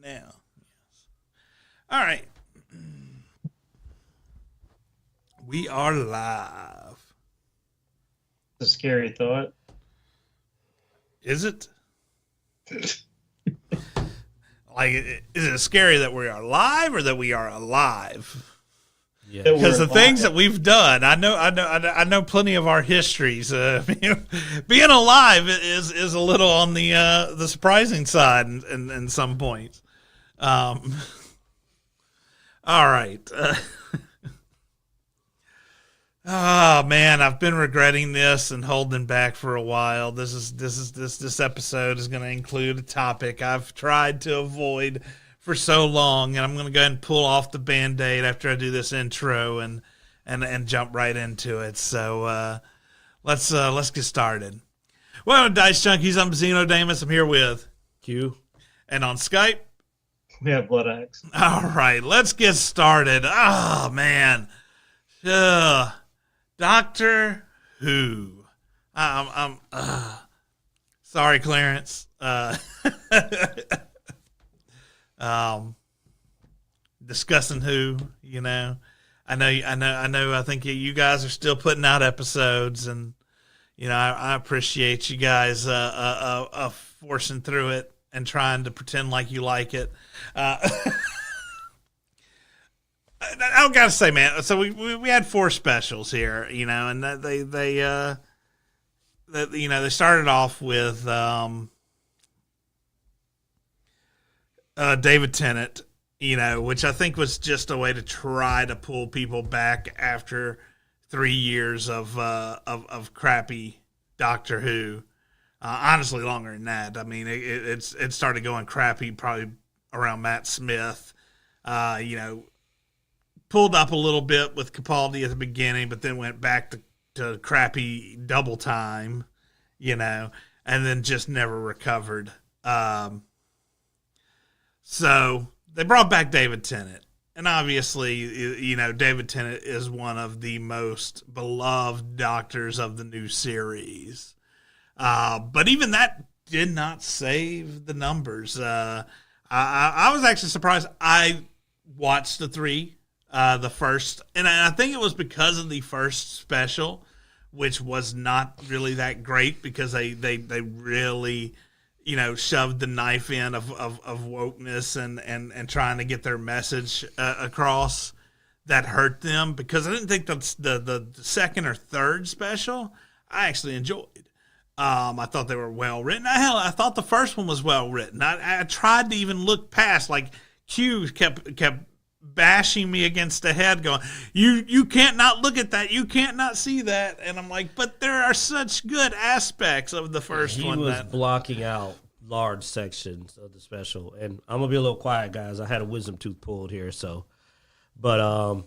now. Yes. All right. We are live. It's a scary thought. Is it? Like, is it scary that we are live or that we are alive? Yeah. Because the things that we've done, I know plenty of our histories. Being alive is a little on the surprising side in some points. All right. Oh man, I've been regretting this and holding back for a while. This episode is going to include a topic I've tried to avoid for so long, and I'm going to go ahead and pull off the Band-Aid after I do this intro and jump right into it. So let's get started. Welcome to Dicejunkies. I'm Xenodamus. I'm here with Q. And on Skype, We have Bloodaxe. all right, let's get started. Oh man, Doctor Who. I'm sorry, Clarence. Discussing Who, you know. I know. I think you guys are still putting out episodes, and you know I appreciate you guys forcing through it and trying to pretend like you like it. I gotta say, man. So we had 4 specials here, you know, and they started off with David Tennant, you know, which I think was just a way to try to pull people back after 3 years of crappy Doctor Who. Honestly, longer than that. I mean, it started going crappy probably around Matt Smith. You know, pulled up a little bit with Capaldi at the beginning, but then went back to crappy Double Time, you know, and then just never recovered. So they brought back David Tennant. And obviously, you know, David Tennant is one of the most beloved doctors of the new series. But even that did not save the numbers. I was actually surprised. I watched the 3. The first, and I think it was because of the first special, which was not really that great because they really, you know, shoved the knife in of wokeness and trying to get their message across that hurt them, because I didn't think that's the second or third special I actually enjoyed. I thought they were well written. I thought the first one was well written. I tried to even look past, like Q kept bashing me against the head going, you can't not look at that, you can't not see that, and I'm like, but there are such good aspects of the first one. He was blocking out large sections of the special, and I'm gonna be a little quiet, guys. I had a wisdom tooth pulled here, so but I'm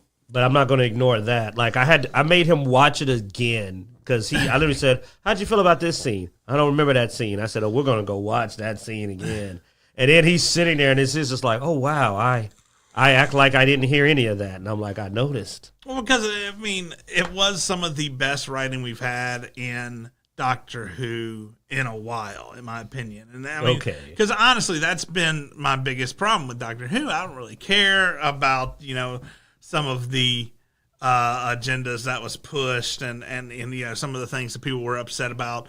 not gonna ignore that. Like I made him watch it again because I literally said, how'd you feel about this scene? I don't remember that scene. I said, oh, we're gonna go watch that scene again. And then he's sitting there and it's just like, oh wow, I act like I didn't hear any of that. And I'm like, I noticed. Well, because, I mean, it was some of the best writing we've had in Doctor Who in a while, in my opinion. And I mean, okay. Because honestly, that's been my biggest problem with Doctor Who. I don't really care about, you know, some of the agendas that was pushed and you know, some of the things that people were upset about.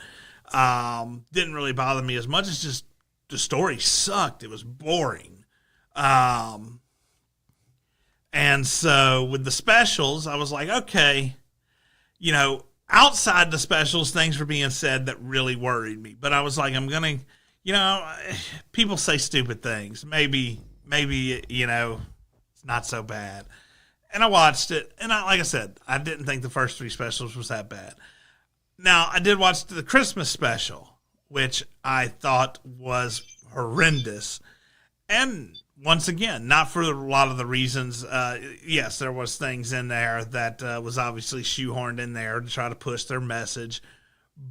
Didn't really bother me as much as just the story sucked. It was boring. And so with the specials, I was like, okay, you know, outside the specials, things were being said that really worried me. But I was like, I'm going to, you know, people say stupid things. Maybe, you know, it's not so bad. And I watched it. And like I said, I didn't think the first 3 specials was that bad. Now, I did watch the Christmas special, which I thought was horrendous. And once again, not for a lot of the reasons. Yes, there was things in there that was obviously shoehorned in there to try to push their message.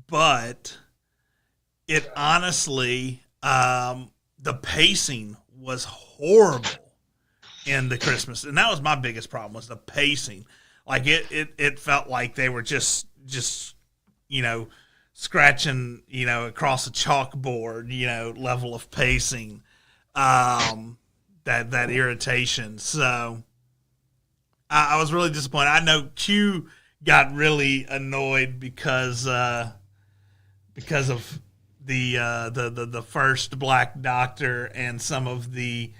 But it honestly, the pacing was horrible in the Christmas. And that was my biggest problem, was the pacing. Like it felt like they were just, you know, scratching, you know, across a chalkboard, you know, level of pacing. that irritation. So I was really disappointed. I know Q got really annoyed because of the first Black Doctor and some of the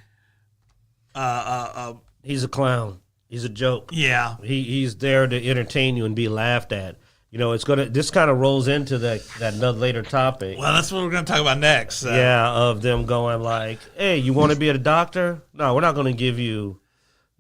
he's a clown. He's a joke. Yeah. He's there to entertain you and be laughed at. You know, this kind of rolls into that later topic. Well, that's what we're going to talk about next. So. Yeah, of them going like, hey, you want to be a doctor? No, we're not going to give you,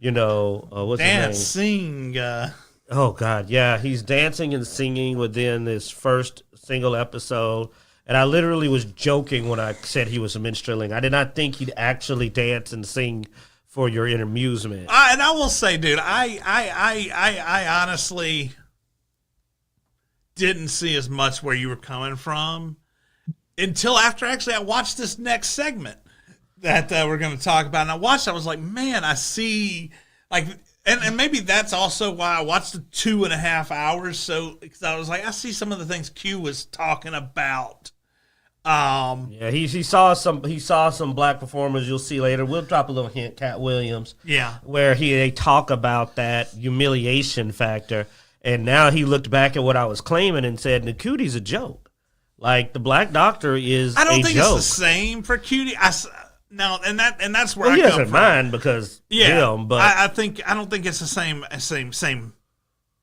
what's Dance, his name? sing. Oh, God, yeah. He's dancing and singing within this first single episode. And I literally was joking when I said he was a minstrelling. I did not think he'd actually dance and sing for your amusement. And I will say, dude, I honestly didn't see as much where you were coming from until after I watched this next segment that we're going to talk about. And I was like, man, I see, like, and maybe that's also why I watched the 2.5 hours. So, because I was like, I see some of the things Q was talking about. Yeah, he saw some black performers you'll see later. We'll drop a little hint, Cat Williams. Yeah. Where they talk about that humiliation factor. And now he looked back at what I was claiming and said, Nakuti's a joke. Like, the Black Doctor is a joke. I don't think it's the same for Cutie. No, and that's where he I come doesn't from. mind because him, but I don't think it's the same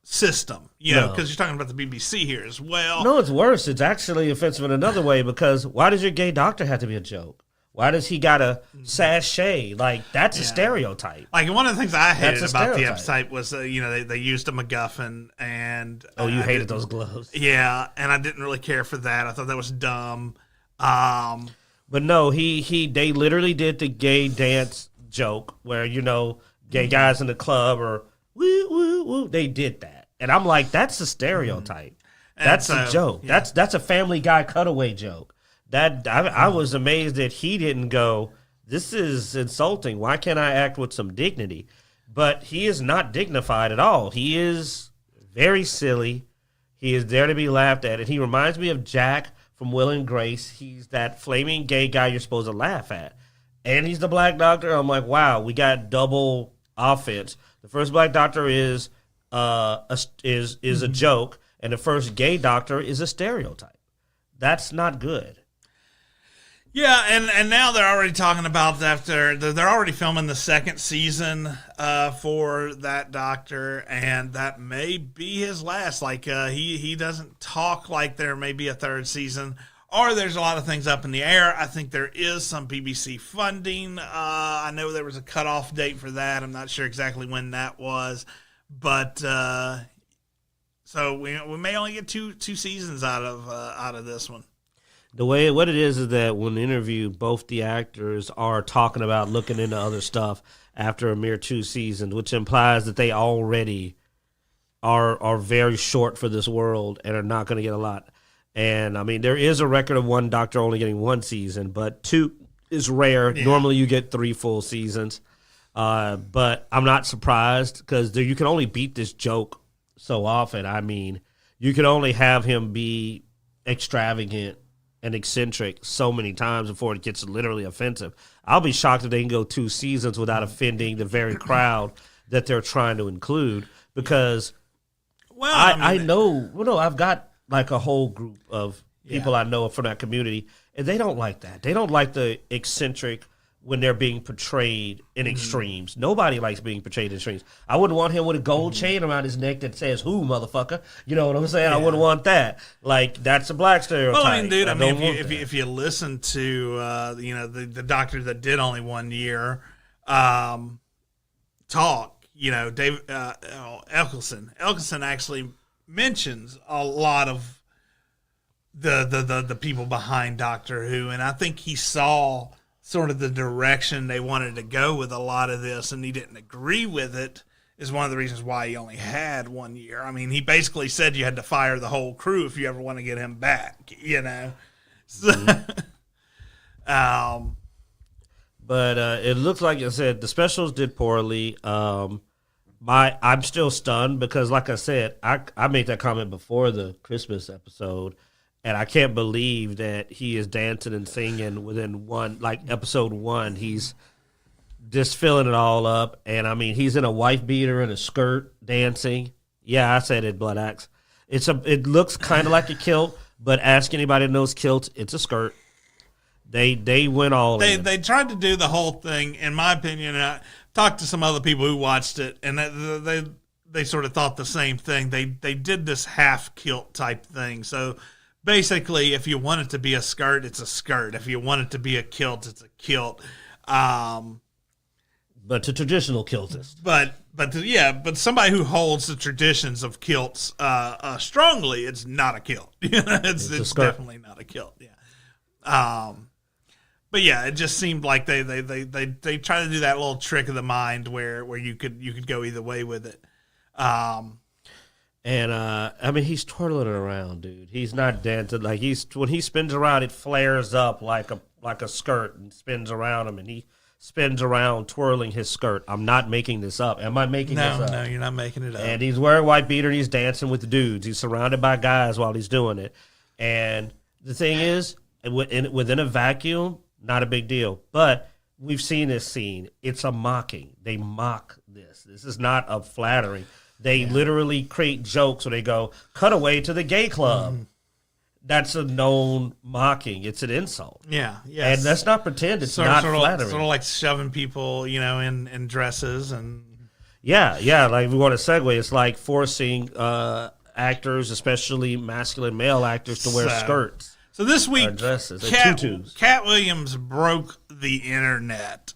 system, because you're talking about the BBC here as well. No, it's worse. It's actually offensive in another way because why does your gay doctor have to be a joke? Why does he got a sachet? Like, that's a stereotype. Like, one of the things I hated about the stereotype. episode was, they used a MacGuffin and... Oh, you hated those gloves. Yeah, and I didn't really care for that. I thought that was dumb. But no, they literally did the gay dance joke where, gay guys in the club or woo, woo, woo. They did that. And I'm like, that's a stereotype. That's a joke. Yeah. That's a Family Guy cutaway joke. That I was amazed that he didn't go, this is insulting. Why can't I act with some dignity? But he is not dignified at all. He is very silly. He is there to be laughed at. And he reminds me of Jack from Will and Grace. He's that flaming gay guy you're supposed to laugh at. And he's the Black Doctor. I'm like, wow, we got double offense. The first Black Doctor is a joke, and the first gay doctor is a stereotype. That's not good. Yeah, and now they're already talking about they're already filming the second season for that Doctor, and that may be his last. Like, he doesn't talk like there may be a third season, or there's a lot of things up in the air. I think there is some BBC funding. I know there was a cutoff date for that. I'm not sure exactly when that was, but so we may only get two seasons out of this one. What it is that when interviewed, both the actors are talking about looking into other stuff after a mere 2 seasons, which implies that they already are very short for this world and are not going to get a lot. And, I mean, there is a record of one Doctor only getting 1 season, but 2 is rare. Yeah. Normally you get 3 full seasons. But I'm not surprised because you can only beat this joke so often. I mean, you can only have him be extravagant and eccentric so many times before it gets literally offensive. I'll be shocked if they can go 2 seasons without offending the very crowd that they're trying to include because I know, I've got like a whole group of people I know from that community, and they don't like that. They don't like the eccentric when they're being portrayed in extremes. Nobody likes being portrayed in extremes. I wouldn't want him with a gold chain around his neck that says, who, motherfucker? You know what I'm saying? Yeah. I wouldn't want that. Like, that's a black stereotype. Well, I mean, dude, if you listen to, the doctor that did only 1 year talk, Dave Elkinson actually mentions a lot of the people behind Doctor Who, and I think he saw sort of the direction they wanted to go with a lot of this, and he didn't agree with it, is one of the reasons why he only had 1 year. I mean, he basically said you had to fire the whole crew if you ever want to get him back, So, but it looks like I said the specials did poorly. I'm still stunned because, like I said, I made that comment before the Christmas episode. And I can't believe that he is dancing and singing within episode 1. He's just filling it all up. And I mean, he's in a wife beater and a skirt dancing. Yeah, I said it, Bloodaxe. It looks kind of like a kilt, but ask anybody that knows kilts, it's a skirt. They went all in. They tried to do the whole thing, in my opinion. And I talked to some other people who watched it, and they sort of thought the same thing. They did this half kilt type thing. So basically, if you want it to be a skirt, it's a skirt. If you want it to be a kilt, it's a kilt. But to traditional kiltists. But somebody who holds the traditions of kilts strongly, it's not a kilt. it's definitely not a kilt. Yeah. But yeah, it just seemed like they try to do that little trick of the mind where you could go either way with it. And I mean, he's twirling it around, dude. He's not dancing like when he spins around, it flares up like a skirt and spins around him, and he spins around twirling his skirt. I'm not making this up. Am I making this up? No, you're not making it up. And he's wearing a white beater and he's dancing with the dudes. He's surrounded by guys while he's doing it. And the thing is, within a vacuum, not a big deal. But we've seen this scene. It's a mocking. They mock this. This is not a flattering. They literally create jokes where they go, cut away to the gay club. Mm. That's a known mocking. It's an insult. Yeah, yes. And let's not pretend it's not flattering. Sort of like shoving people, in dresses and... Yeah, like we want to segue. It's like forcing actors, especially masculine male actors, to wear skirts. So this week, dresses, Cat Williams broke the internet.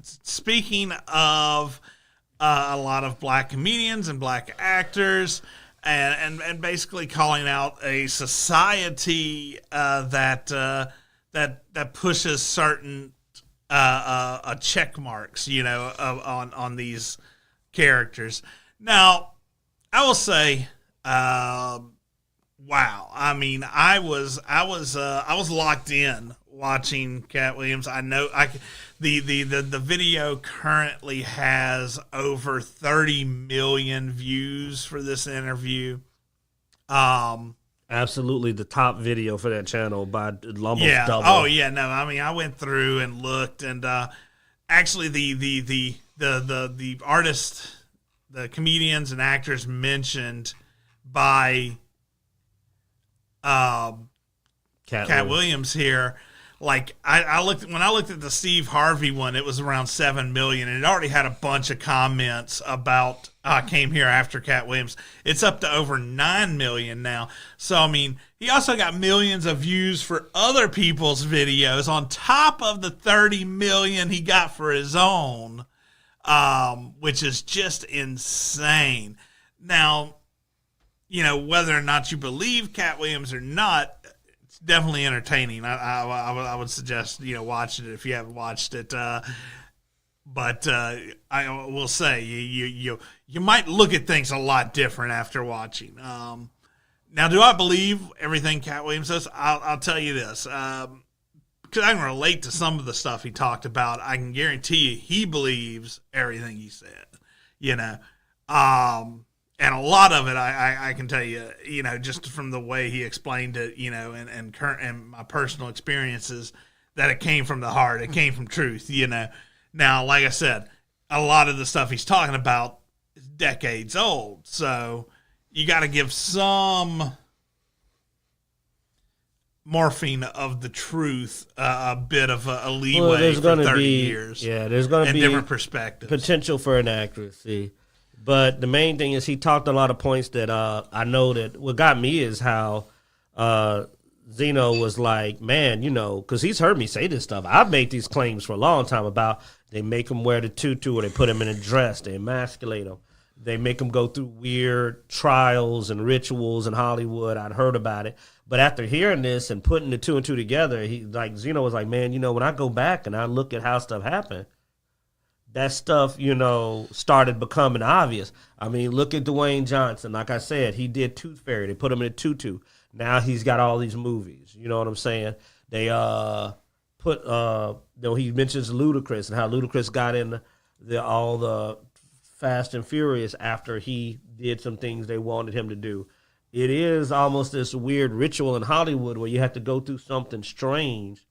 Speaking of a lot of black comedians and black actors, and basically calling out a society that pushes certain check marks, on these characters. Now, I will say. Wow. I mean, I was locked in watching Cat Williams. I know the video currently has over 30 million views for this interview. Absolutely the top video for that channel by almost double. Oh yeah, no. I mean, I went through and looked, and actually the artists, the comedians and actors mentioned by Cat Williams here, like I looked at the Steve Harvey one, it was around 7 million, and it already had a bunch of comments about came here after Cat Williams. It's up to over 9 million now. So I mean, he also got millions of views for other people's videos on top of the 30 million he got for his own, which is just insane. Now, whether or not you believe Cat Williams or not, it's definitely entertaining. I would suggest, watching it if you haven't watched it. But I will say you might look at things a lot different after watching. Now, do I believe everything Cat Williams says? I'll tell you this. Because I can relate to some of the stuff he talked about. I can guarantee you he believes everything he said, And a lot of it, I can tell you, just from the way he explained it, and my personal experiences, that it came from the heart. It came from truth, Now, like I said, a lot of the stuff he's talking about is decades old. So you got to give some morphine of the truth a bit of a leeway for 30 years. Yeah, there's going to be different perspectives. Potential for inaccuracy. But the main thing is he talked a lot of points that I know that what got me is how Zeno was like, man, because he's heard me say this stuff. I've made these claims for a long time about they make him wear the tutu or they put him in a dress. They emasculate him. They make him go through weird trials and rituals in Hollywood. I'd heard about it. But after hearing this and putting the two and two together, Zeno was like, man, when I go back and I look at how stuff happened, that stuff, started becoming obvious. I mean, look at Dwayne Johnson. Like I said, he did Tooth Fairy. They put him in a tutu. Now he's got all these movies. You know what I'm saying? They he mentions Ludacris and how Ludacris got in all the Fast and Furious after he did some things they wanted him to do. It is almost this weird ritual in Hollywood where you have to go through something strange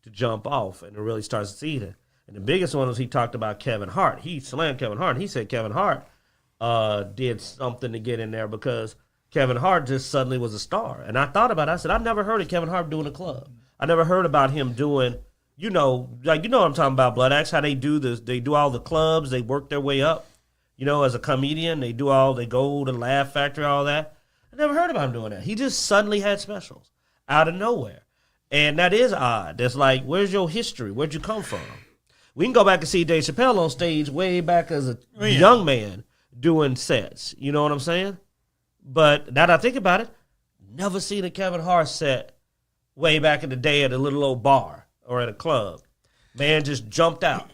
to jump off and to really start seeing it. And the biggest one was he talked about Kevin Hart. He slammed Kevin Hart. And he said Kevin Hart did something to get in there because Kevin Hart just suddenly was a star. And I thought about it. I said, I've never heard of Kevin Hart doing a club. I never heard about him doing, you know what I'm talking about, Bloodaxe, how they do this. They do all the clubs. They work their way up. You know, as a comedian, they go to Laugh Factory, all that. I never heard about him doing that. He just suddenly had specials out of nowhere. And that is odd. That's like, where's your history? Where'd you come from? We can go back and see Dave Chappelle on stage way back as a young man doing sets. You know what I'm saying? But now that I think about it, never seen a Kevin Hart set way back in the day at a little old bar or at a club. Man just jumped out.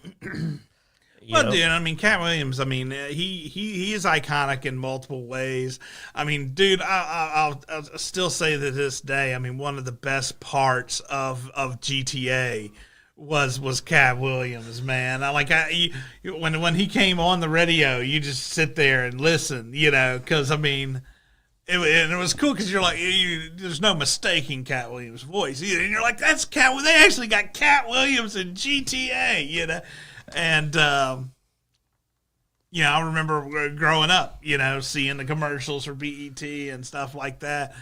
Well, dude, I mean, Cat Williams, I mean, he is iconic in multiple ways. I mean, dude, I'll still say to this day, I mean, one of the best parts of GTA was Cat Williams, man. When he came on the radio, you just sit there and listen, you know, because, I mean, it was cool because you're like, there's no mistaking Cat Williams' voice either. And you're like, that's Cat. They actually got Cat Williams in GTA, you know. And, you know, I remember growing up, you know, seeing the commercials for BET and stuff like that.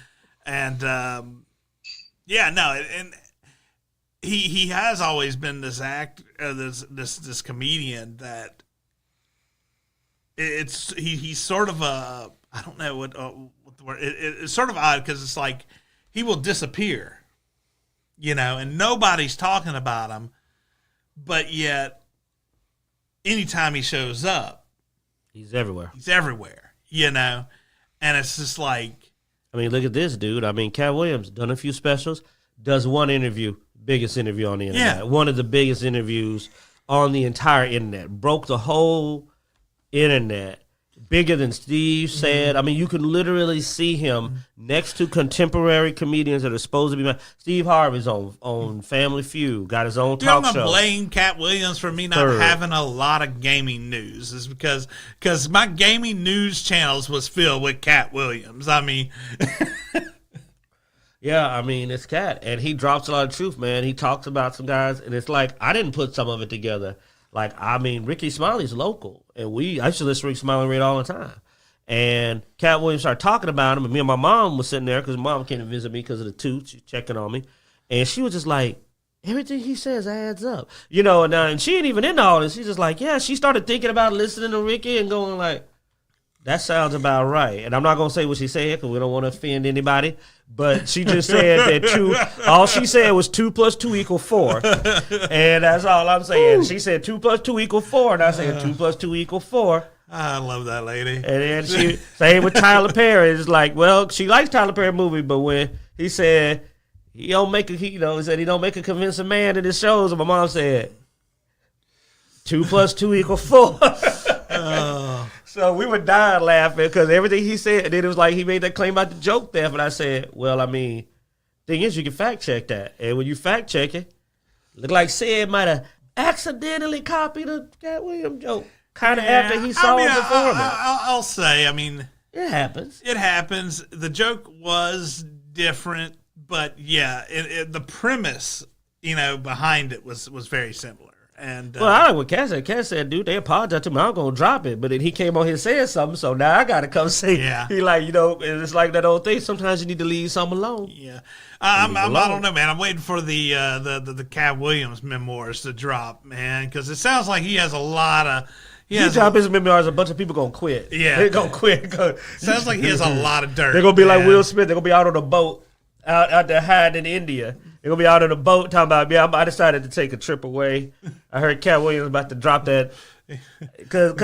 And, and he has always been this this comedian that he's sort of a, I don't know what the word, it's sort of odd because it's like he will disappear, you know, and nobody's talking about him, but yet anytime he shows up, he's everywhere. He's everywhere, you know, and it's just like, I mean, look at this dude. I mean, Cat Williams done a few specials, does one interview, biggest interview on the internet. Yeah. One of the biggest interviews on the entire internet. Broke the whole internet. Bigger than Steve said. I mean, you can literally see him next to contemporary comedians that are supposed to be. Steve Harvey's on Family Feud, got his own talk show. I'm gonna blame Cat Williams for me not having a lot of gaming news. Is because my gaming news channels was filled with Cat Williams. I mean, yeah, I mean, it's Cat, and he drops a lot of truth, man. He talks about some guys, and it's like I didn't put some of it together. Like, I mean, Ricky Smiley's local, and I used to listen to Ricky Smiley read all the time. And Cat Williams started talking about him, and me and my mom was sitting there because mom came to visit me because of the tooth. She's checking on me. And she was just like, everything he says adds up. You know, and she ain't even into all this. She's just like, yeah, she started thinking about listening to Ricky and going like, that sounds about right. And I'm not going to say what she said because we don't want to offend anybody. But she just said that all she said was 2 + 2 = 4. And that's all I'm saying. Ooh. She said 2 + 2 = 4. And I said 2 + 2 = 4. I love that lady. And then she, same with Tyler Perry. It's like, well, she likes Tyler Perry movie, but when he said he don't make a convincing man in his shows, and my mom said 2 + 2 = 4. So we were dying laughing because everything he said, and then it was like he made that claim about the joke theft, and I said, well, I mean, thing is, you can fact check that, and when you fact check it, look like Sid might have accidentally copied a Cat Williams joke, kind of after he saw it before. I'll say, I mean, it happens. It happens. The joke was different, but yeah, the premise, you know, behind it was very similar. And well, I like what Cat said. Cat said, dude, they apologized to me. I'm going to drop it. But then he came on here saying something, so now I got to come say, yeah. He like, you know, it's like that old thing. Sometimes you need to leave something alone. Yeah. I don't know, man. I'm waiting for the Cat Williams memoirs to drop, man, because it sounds like he has a lot of... He drop his memoirs, a bunch of people going to quit. Yeah. They're going to quit. Sounds like he has a lot of dirt. They're going to be like Will Smith. They're going to be out on a boat, out there hiding in India. They're going to be out on a boat talking about, yeah, I decided to take a trip away. I heard Cat Williams about to drop that. Because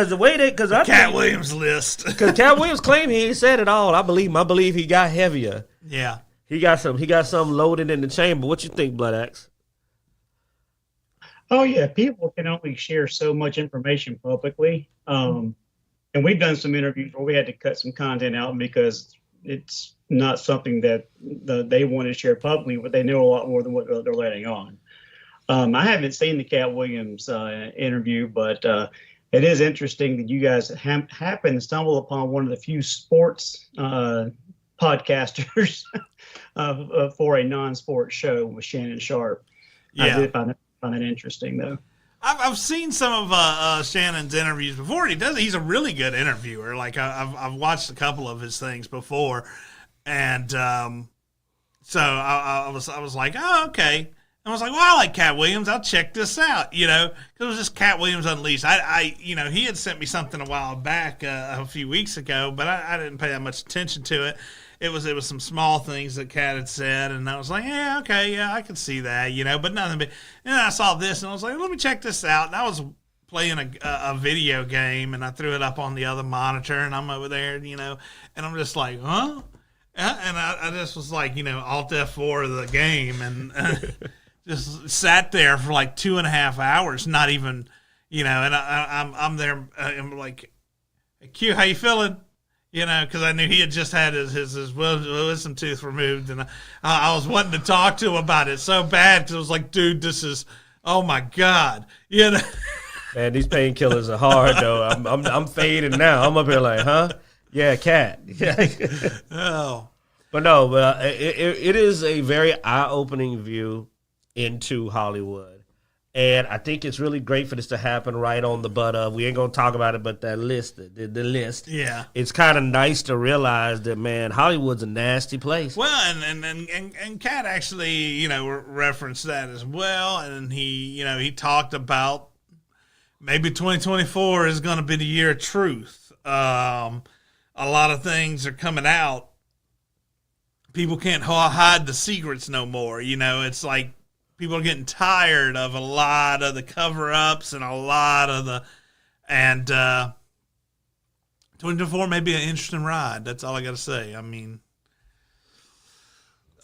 the way they... Cat Williams list. Because Cat Williams claimed he ain't said it all. I believe he got heavier. Yeah. He got some loaded in the chamber. What you think, Bloodaxe? Oh, yeah. People can only share so much information publicly. And we've done some interviews where we had to cut some content out because it's not something that they want to share publicly, but they know a lot more than what they're letting on. I haven't seen the Cat Williams interview, but it is interesting that you guys happen to stumble upon one of the few sports podcasters for a non-sport show with Shannon Sharp. Yeah. I did find that interesting, though. I've seen some of Shannon's interviews before. And he's a really good interviewer. Like I've watched a couple of his things before, and so I was like, oh, okay. I was like, well, I like Cat Williams. I'll check this out, because it was just Cat Williams Unleashed. He had sent me something a while back, a few weeks ago, but I didn't pay that much attention to it. It was some small things that Cat had said, and I was like, yeah, okay, yeah, I can see that, but nothing. But and then I saw this, and I was like, let me check this out. And I was playing a video game, and I threw it up on the other monitor, and I'm over there, and I'm just like, huh? And I just was like, Alt F4 the game, and just sat there for like 2.5 hours, not even, and I'm there, I'm like, hey, Q, how you feeling? Because I knew he had just had his wisdom tooth removed, and I was wanting to talk to him about it so bad because I was like, dude, this is, oh my God, Man, these painkillers are hard though. I'm fading now. I'm up here like, huh? Yeah, Cat. Oh, but no, it is a very eye-opening view into Hollywood. And I think it's really great for this to happen right on the butt of, we ain't going to talk about it, but that list, the list. Yeah. It's kind of nice to realize that, man, Hollywood's a nasty place. Well, and Kat actually, referenced that as well. And he talked about maybe 2024 is going to be the year of truth. A lot of things are coming out. People can't hide the secrets no more. It's like, people are getting tired of a lot of the cover-ups and a lot of the, and 2024 may be an interesting ride. That's all I got to say. I mean,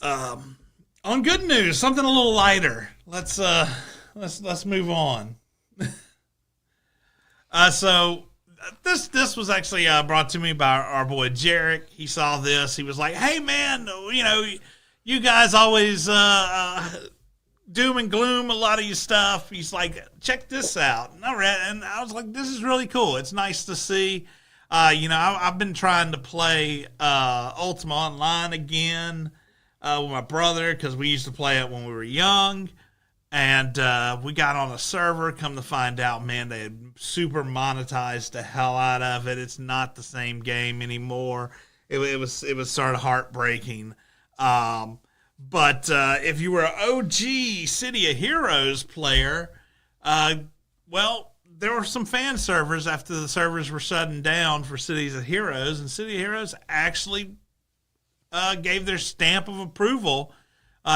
on good news, something a little lighter. Let's move on. So this was actually brought to me by our boy Jarek. He saw this. He was like, "Hey man, you guys always doom and gloom a lot of your stuff." He's like, check this out. And I read, and I was like, this is really cool. It's nice to see. I've been trying to play Ultima Online again with my brother because we used to play it when we were young. And we got on a server. Come to find out, man, they had super monetized the hell out of it. It's not the same game anymore. It was sort of heartbreaking. But if you were an OG City of Heroes player, well, there were some fan servers after the servers were shutting down for Cities of Heroes, and City of Heroes actually gave their stamp of approval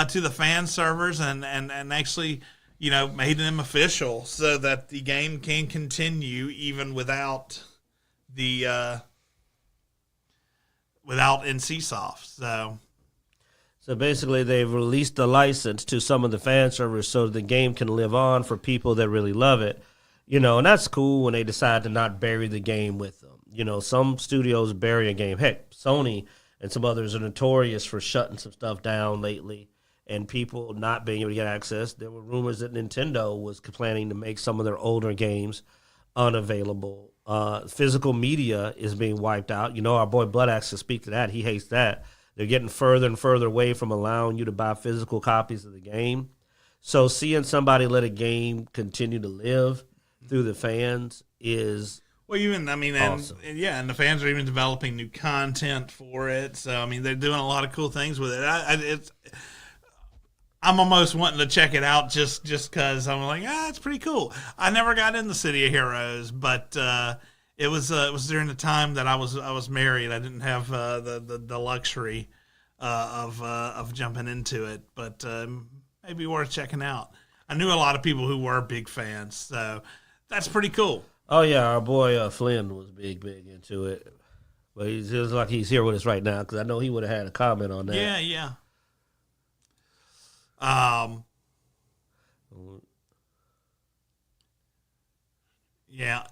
to the fan servers and actually, made them official so that the game can continue even without the without NCSoft. So basically, they've released the license to some of the fan servers so the game can live on for people that really love it. And that's cool when they decide to not bury the game with them. Some studios bury a game. Heck, Sony and some others are notorious for shutting some stuff down lately and people not being able to get access. There were rumors that Nintendo was planning to make some of their older games unavailable. Physical media is being wiped out. Our boy Bloodaxe can speak to that. He hates that. They're getting further and further away from allowing you to buy physical copies of the game. So seeing somebody let a game continue to live through the fans is awesome. And the fans are even developing new content for it. So, they're doing a lot of cool things with it. I'm almost wanting to check it out just because I'm like, it's pretty cool. I never got in the City of Heroes, but it was during the time that I was married. I didn't have the luxury of jumping into it, but maybe worth checking out. I knew a lot of people who were big fans, so that's pretty cool. Oh yeah, our boy Flynn was big into it, but he's like he's here with us right now because I know he would have had a comment on that. Yeah. Yeah.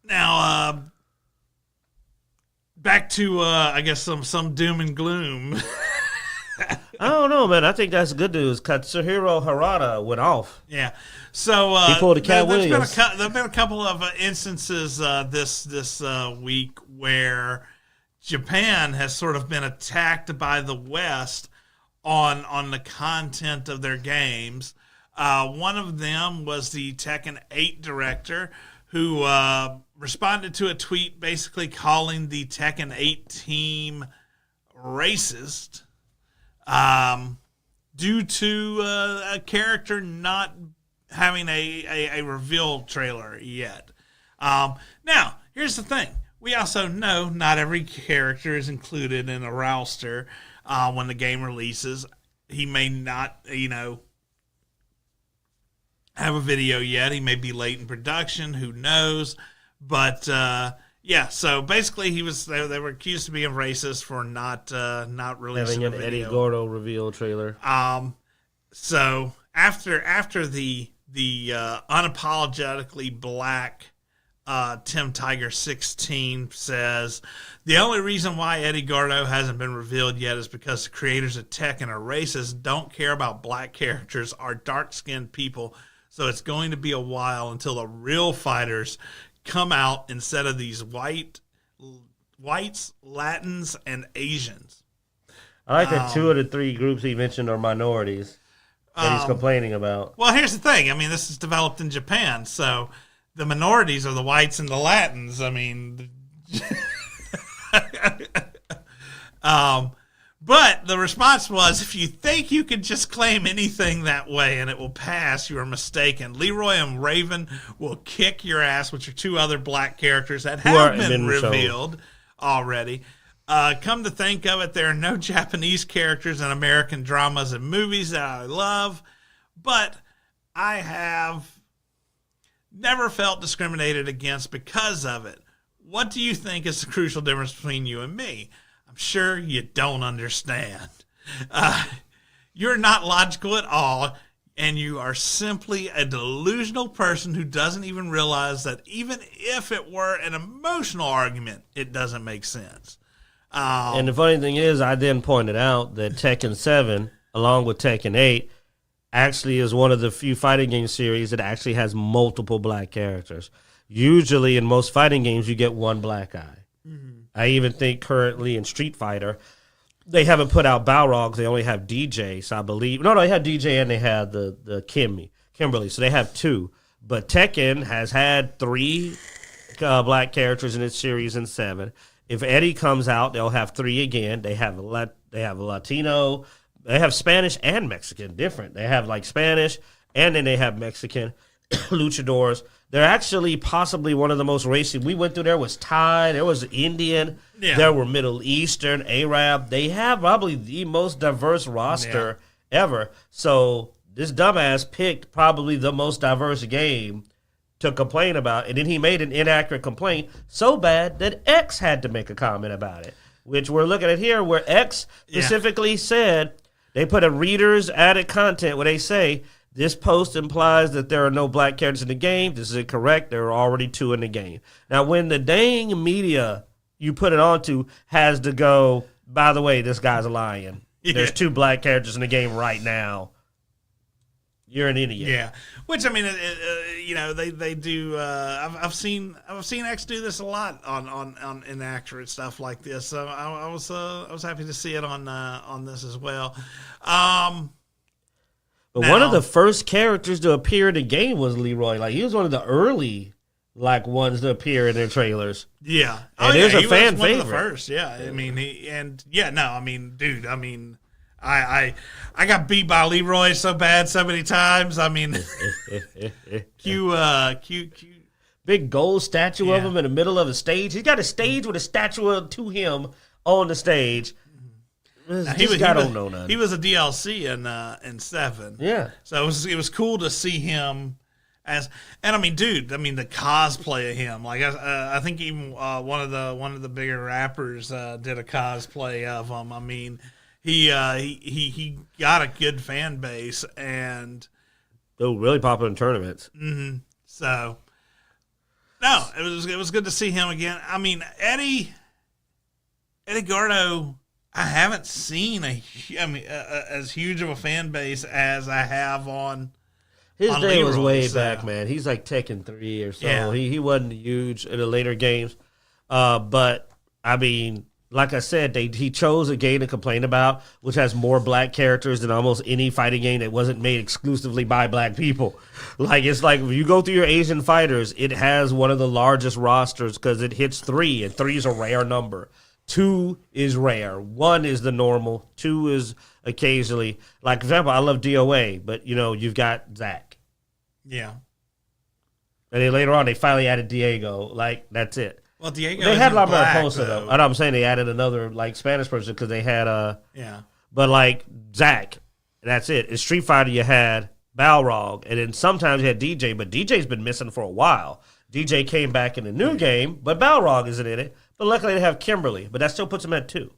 Now, back to I guess some doom and gloom. I don't know, man. I think that's good news. Katsuhiro Harada went off. Yeah. So he pulled a Cat Williams. There've been a couple of instances this week where Japan has sort of been attacked by the West on the content of their games. One of them was the Tekken 8 director who responded to a tweet basically calling the Tekken 8 team racist due to a character not having a reveal trailer yet. Now, here's the thing. We also know not every character is included in a roster when the game releases. He may not, have a video yet. He may be late in production. Who knows? But yeah. So basically, they were accused of being racist for not releasing having an Eddie Gordo reveal trailer. So after the unapologetically black Tim Tiger 16 says the only reason why Eddie Gordo hasn't been revealed yet is because the creators of Tekken are racist, don't care about black characters, are dark-skinned people, so it's going to be a while until the real fighters come out instead of these whites, Latins, and Asians. I like that 2 of the 3 groups he mentioned are minorities that he's complaining about. Well, here's the thing. I mean, this is developed in Japan, so the minorities are the whites and the Latins. I mean, but the response was, if you think you can just claim anything that way and it will pass, you are mistaken. Leroy and Raven will kick your ass, which are 2 other black characters that have been revealed already. Come to think of it, there are no Japanese characters in American dramas and movies that I love, but I have never felt discriminated against because of it. What do you think is the crucial difference between you and me? I'm sure you don't understand. You're not logical at all, and you are simply a delusional person who doesn't even realize that even if it were an emotional argument, it doesn't make sense. And the funny thing is, I then pointed out that Tekken 7, along with Tekken 8, actually is one of the few fighting game series that actually has multiple black characters. Usually in most fighting games, you get one black guy. Mm-hmm. I even think currently in Street Fighter, they haven't put out Balrogs. They only have DJ, so I believe. No, they have DJ and they have the Kimberly, so they have 2. But Tekken has had 3 black characters in its series in 7. If Eddie comes out, they'll have 3 again. They have Latino. They have Spanish and Mexican, different. They have like Spanish, and then they have Mexican luchadors. They're actually possibly one of the most racist. We went through, there was Thai, there was Indian, there were Middle Eastern, Arab. They have probably the most diverse roster ever. So this dumbass picked probably the most diverse game to complain about, and then he made an inaccurate complaint so bad that X had to make a comment about it, which we're looking at here, where X specifically said, they put a readers added content where they say, this post implies that there are no black characters in the game. This is incorrect. There are already 2 in the game. Now, when the dang media you put it onto has to go, by the way, this guy's lying. Yeah. There's 2 black characters in the game right now. You're an idiot. Yeah, which I mean, they do. I've seen X do this a lot on inaccurate stuff like this. So I was happy to see it on this as well. But one of the first characters to appear in the game was Leroy. Like, he was one of the early ones to appear in their trailers. Yeah, and he was a fan favorite. One of the first. Yeah, I mean, dude. I mean, I got beat by Leroy so bad so many times. I mean, Q. Big gold statue of him in the middle of a stage. He's got a stage with a statue to him on the stage. He was a DLC in 7. Yeah. So it was cool to see him and I mean, dude, I mean the cosplay of him. Like I think even one of the bigger rappers did a cosplay of him. I mean, he got a good fan base and really popular in tournaments. Mm-hmm. So no, it was good to see him again. I mean, Eddie Gordo, I haven't seen as huge of a fan base as I have on his day Leroy, was way back, man. He's like Tekken 3 or so. Yeah. He wasn't huge in the later games. But I mean, like I said, he chose a game to complain about, which has more black characters than almost any fighting game that wasn't made exclusively by black people. Like, it's like, if you go through your Asian fighters, it has one of the largest rosters because it hits 3, and 3 is a rare number. 2 is rare. 1 is the normal. 2 is occasionally. Like, for example, I love DOA, but, you've got Zach. Yeah. And then later on, they finally added Diego. Like, that's it. Well, Diego. They had a lot more black, Posa, though. I know I'm saying they added another, like, Spanish person because they had Yeah. But, like, Zach, that's it. In Street Fighter, you had Balrog, and then sometimes you had DJ, but DJ's been missing for a while. DJ came back in the new game, but Balrog isn't in it. But luckily, they have Kimberly, but that still puts him at 2.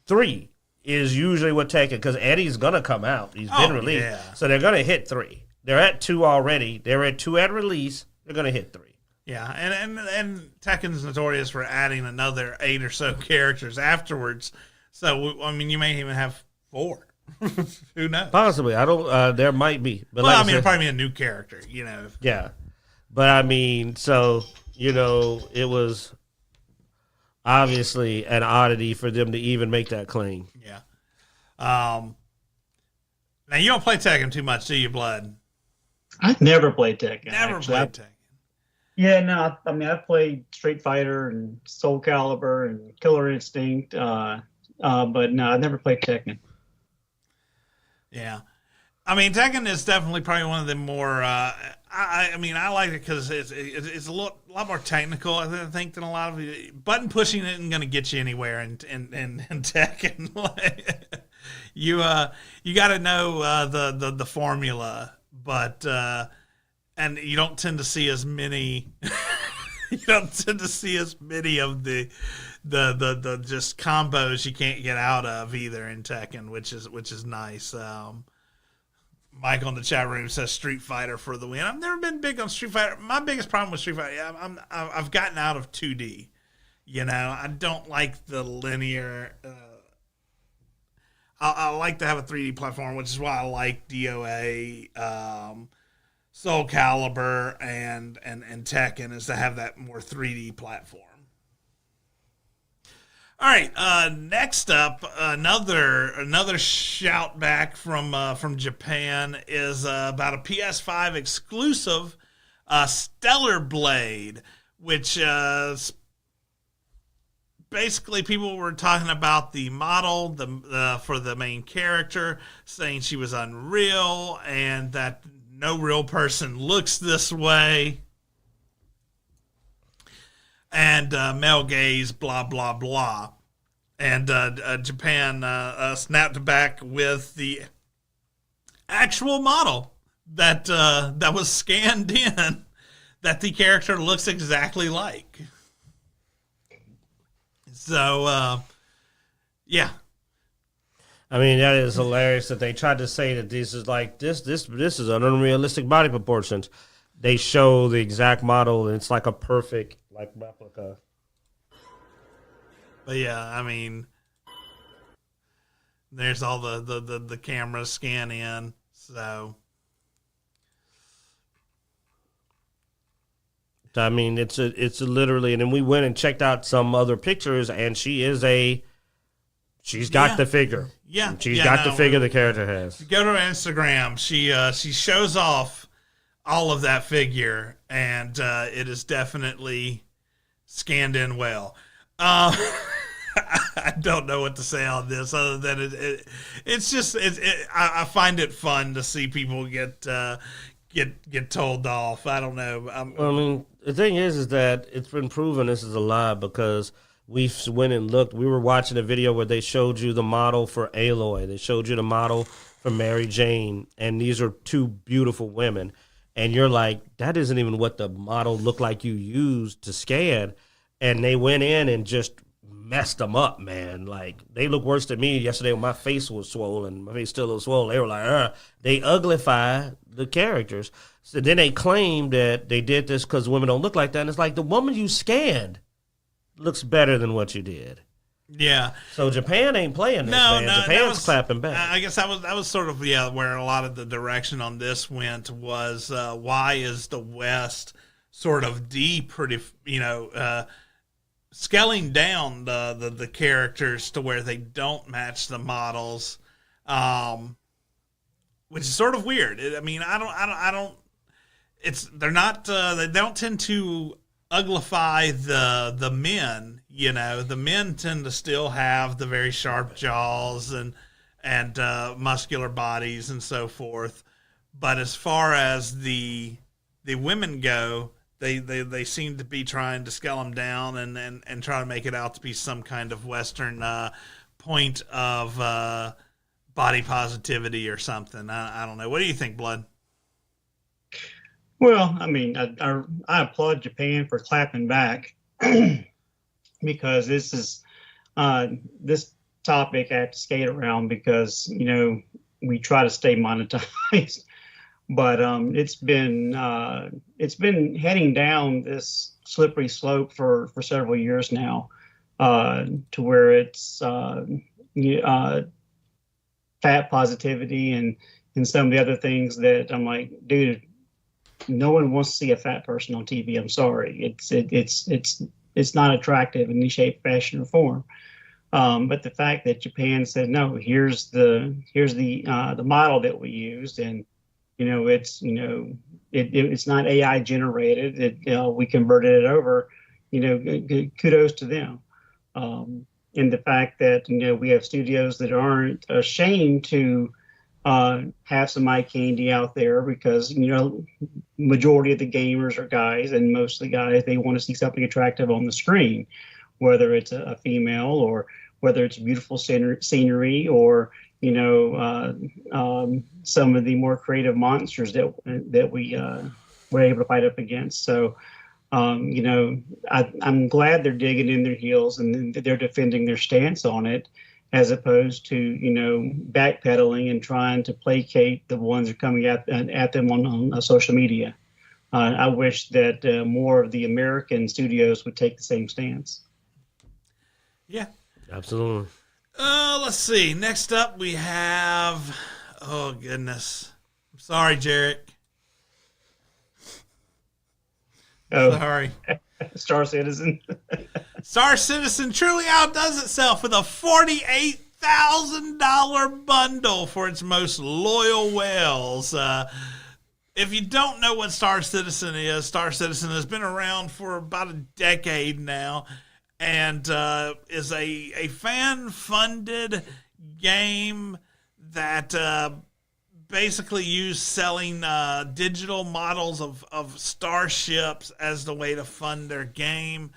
3 is usually what Tekken, because Eddie's going to come out. He's been released. Yeah. So they're going to hit 3. They're at 2 already. They're at 2 at release. They're going to hit 3. Yeah, and Tekken's notorious for adding another 8 or so characters afterwards. So, I mean, you may even have 4. Who knows? Possibly. I don't, there might be. But well, like I mean, it'd probably be a new character, Yeah. But, I mean, so, it was obviously an oddity for them to even make that claim. Yeah. Now, you don't play Tekken too much, do you, Blood? I've never played Tekken. Never played Tekken. Yeah, no, I mean, I've played Street Fighter and Soul Calibur and Killer Instinct, but no, I've never played Tekken. Yeah. I mean, Tekken is definitely probably one of the more, I mean, I like it because it's a lot more technical, I think, than a lot of button pushing isn't going to get you anywhere in Tekken. You got to know the formula, but and you don't tend to see as many. You don't tend to see as many of the just combos you can't get out of either in Tekken, which is nice. Mike on the chat room says Street Fighter for the win. I've never been big on Street Fighter. My biggest problem with Street Fighter, I've gotten out of 2D. I don't like the linear. I like to have a 3D platform, which is why I like DOA, Soul Calibur, and Tekken, is to have that more 3D platform. All right, next up, another shout back from Japan is about a PS5 exclusive, Stellar Blade, which basically people were talking about the model for the main character, saying she was unreal and that no real person looks this way. And male gaze, blah, blah, blah. And Japan snapped back with the actual model that was scanned in that the character looks exactly like. So, yeah. I mean, that is hilarious that they tried to say that this is like this is an unrealistic body proportions. They show the exact model and it's like a perfect replica. But yeah, I mean, there's all the cameras scan in, so. I mean, it's literally, and then we went and checked out some other pictures, and she's got the figure. Yeah, she's got the figure the character has. Go to her Instagram. She shows off all of that figure, and it is definitely scanned in well. I don't know what to say on this other than it's just I find it fun to see people get told off. I don't know. I mean, the thing is that it's been proven this is a lie because we went and looked. We were watching a video where they showed you the model for Aloy. They showed you the model for Mary Jane, and these are two beautiful women. And you're like, that isn't even what the model looked like you used to scan. And they went in and just messed them up, man. Like, they look worse than me yesterday when my face was swollen. My face still a little swollen. They were like, they uglify the characters. So then they claimed that they did this because women don't look like that. And it's like, the woman you scanned looks better than what you did. Yeah. So Japan ain't playing this, man. Japan's clapping back. I guess that was sort of where a lot of the direction on this went was why is the West sort of scaling down the characters to where they don't match the models, which is sort of weird. I don't. They're not. They don't tend to uglify the men. The men tend to still have the very sharp jaws and muscular bodies and so forth. But as far as the women go, they seem to be trying to scale them down and try to make it out to be some kind of Western point of body positivity or something. I don't know. What do you think, Blood? Well, I applaud Japan for clapping back because this is this topic I have to skate around because we try to stay monetized, but it's been heading down this slippery slope for several years now, to where it's fat positivity and some of the other things that I'm like, dude, no one wants to see a fat person on TV. I'm sorry, it's not attractive in any shape, fashion, or form. But the fact that Japan said no, here's the model that we used, and it's not AI generated. We converted it over. Kudos to them. And the fact that we have studios that aren't ashamed to have some eye candy out there because majority of the gamers are guys, and most of the guys, they want to see something attractive on the screen, whether it's a female or whether it's beautiful scenery or some of the more creative monsters that we were able to fight up against. So I'm glad they're digging in their heels and they're defending their stance on it, as opposed to backpedaling and trying to placate the ones that are coming at them on social media. I wish that more of the American studios would take the same stance. Yeah, absolutely. Let's see. Next up, we have. Oh goodness, I'm sorry, Jarek. Oh, sorry. Star Citizen. Star Citizen truly outdoes itself with a $48,000 bundle for its most loyal whales. If you don't know what Star Citizen is, Star Citizen has been around for about a decade now, and is a fan-funded game that basically used selling digital models of starships as the way to fund their game.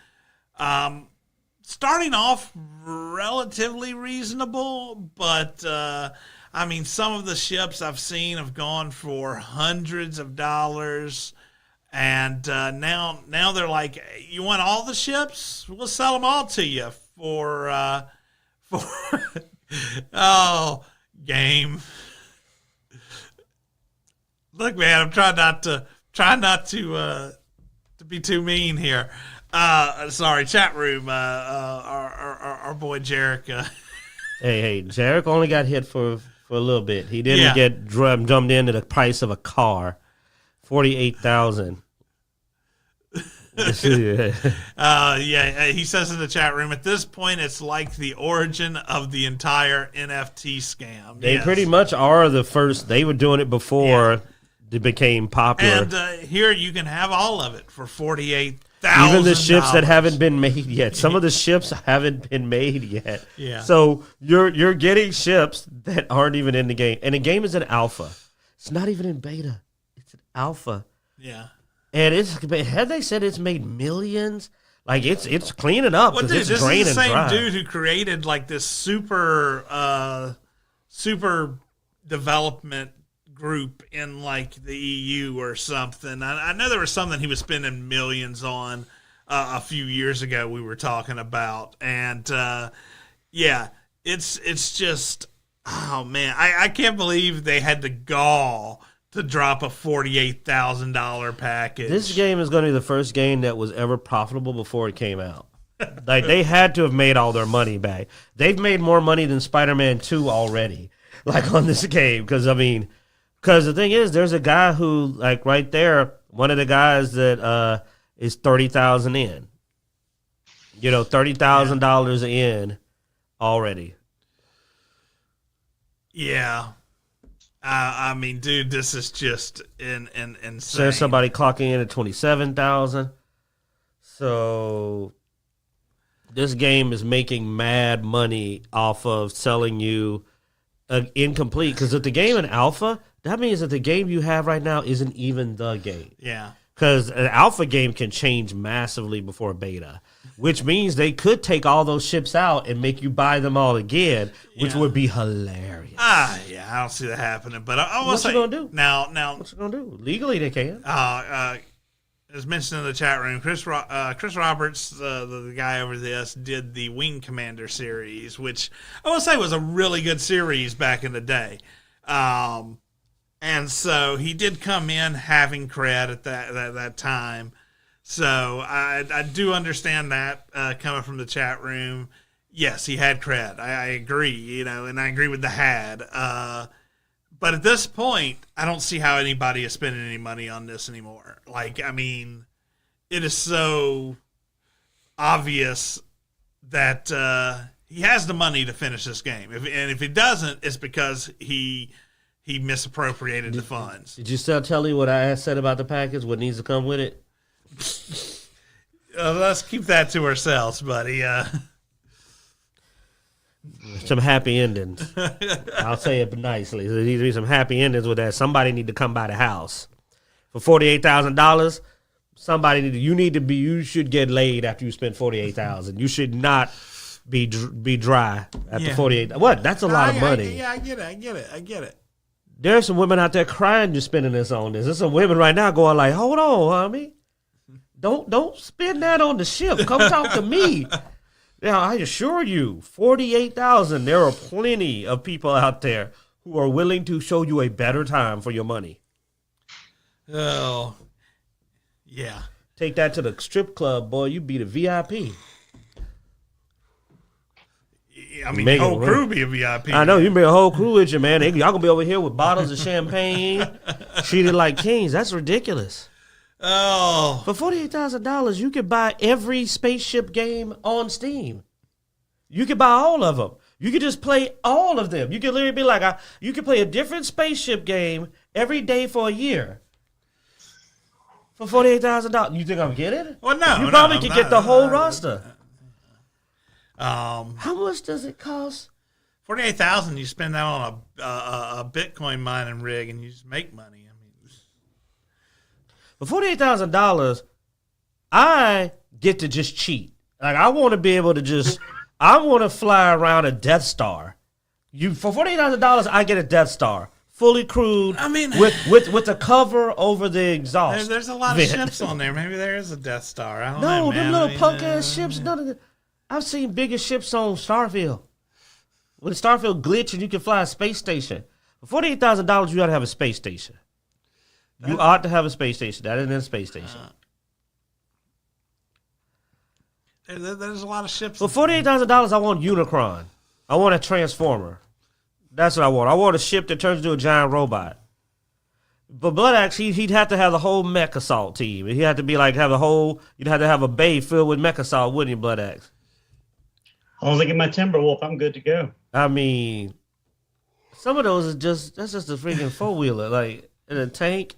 Starting off relatively reasonable, but some of the ships I've seen have gone for hundreds of dollars, and now they're like, you want all the ships? We'll sell them all to you for oh, game. Look, man, I'm trying not to be too mean here. Sorry, chat room. Our boy Jarek. Hey, Jarek only got hit for a little bit. He didn't get jumped into the price of a car, $48,000. He says in the chat room, at this point, it's like the origin of the entire NFT scam. They pretty much are the first. They were doing it before it became popular. And here you can have all of it for $48,000. Even the ships that haven't been made yet. Some of the ships haven't been made yet. Yeah. So you're getting ships that aren't even in the game. And the game is an alpha. It's not even in beta. It's an alpha. Yeah. And had they said it's made millions? Like it's cleaning up because it's draining dry. This is the same dude who created like this super development group in like the EU or something. I know there was something he was spending millions on a few years ago we were talking about. And it's just, oh man, I can't believe they had the gall to drop a $48,000 package. This game is going to be the first game that was ever profitable before it came out. Like they had to have made all their money back. They've made more money than Spider-Man 2 already, like on this game. Because the thing is, there's a guy who, like right there, one of the guys that is 30,000 in. $30,000 in already. Yeah. I mean, dude, this is just insane. There's somebody clocking in at 27,000. So this game is making mad money off of selling you incomplete. Because if the game in alpha, that means that the game you have right now isn't even the game. Yeah. Because an alpha game can change massively before beta, which means they could take all those ships out and make you buy them all again, which would be hilarious. Yeah, I don't see that happening. But I will say, what you gonna do? Now, What you gonna do? Legally, they can. as mentioned in the chat room, Chris Roberts, the guy over this, did the Wing Commander series, which I will say was a really good series back in the day. And so he did come in having cred at that time. So I do understand that coming from the chat room. Yes, he had cred. I agree, and I agree with the had. But at this point, I don't see how anybody is spending any money on this anymore. Like, I mean, it is so obvious that he has the money to finish this game. If he doesn't, it's because he misappropriated the funds. Did you tell you what I said about the package? What needs to come with it? Let's keep that to ourselves, buddy. Some happy endings. I'll say it nicely. There needs to be some happy endings with that. Somebody need to come by the house for $48,000. You should get laid after you spend $48,000. You should not be dry after 48. What? That's a lot of money. I get it. There's some women out there crying you're spending this on this. There's some women right now going like, hold on, homie. Don't spend that on the ship. Come talk to me. Now, I assure you, $48,000, there are plenty of people out there who are willing to show you a better time for your money. Oh, yeah. Take that to the strip club, boy. You be the VIP. I mean, the whole crew be a VIP. I know, you bring a whole crew with you, man. Y'all gonna be over here with bottles of champagne, treated like kings. That's ridiculous. Oh. For $48,000, you could buy every spaceship game on Steam. You could buy all of them. You could just play all of them. You could literally be like, you could play a different spaceship game every day for a year. For $48,000. You think I'm getting? Well, no. You probably could get the whole roster. How much does it cost? $48,000. You spend that on a Bitcoin mining rig, and you just make money. I mean, for $48,000, I get to just cheat. Like, I want to be able to I want to fly around a Death Star. For $48,000, I get a Death Star, fully crewed. I mean, with the cover over the exhaust. There's a lot of ships on there. Maybe there is a Death Star. I don't know. No, them little punk ass ships. None of the. I've seen bigger ships on Starfield. With the Starfield glitch, and you can fly a space station. For $48,000, you got to have a space station. You ought to have a space station. That isn't a space station. There's a lot of ships. For $48,000, I want Unicron. I want a Transformer. That's what I want. I want a ship that turns into a giant robot. But Bloodaxe, he'd have to have the whole mech assault team. He'd have to be like, you'd have to have a bay filled with mech assault, wouldn't you, Bloodaxe? As long as I get my Timberwolf, I'm good to go. I mean, some of those that's just a freaking four-wheeler, like in a tank.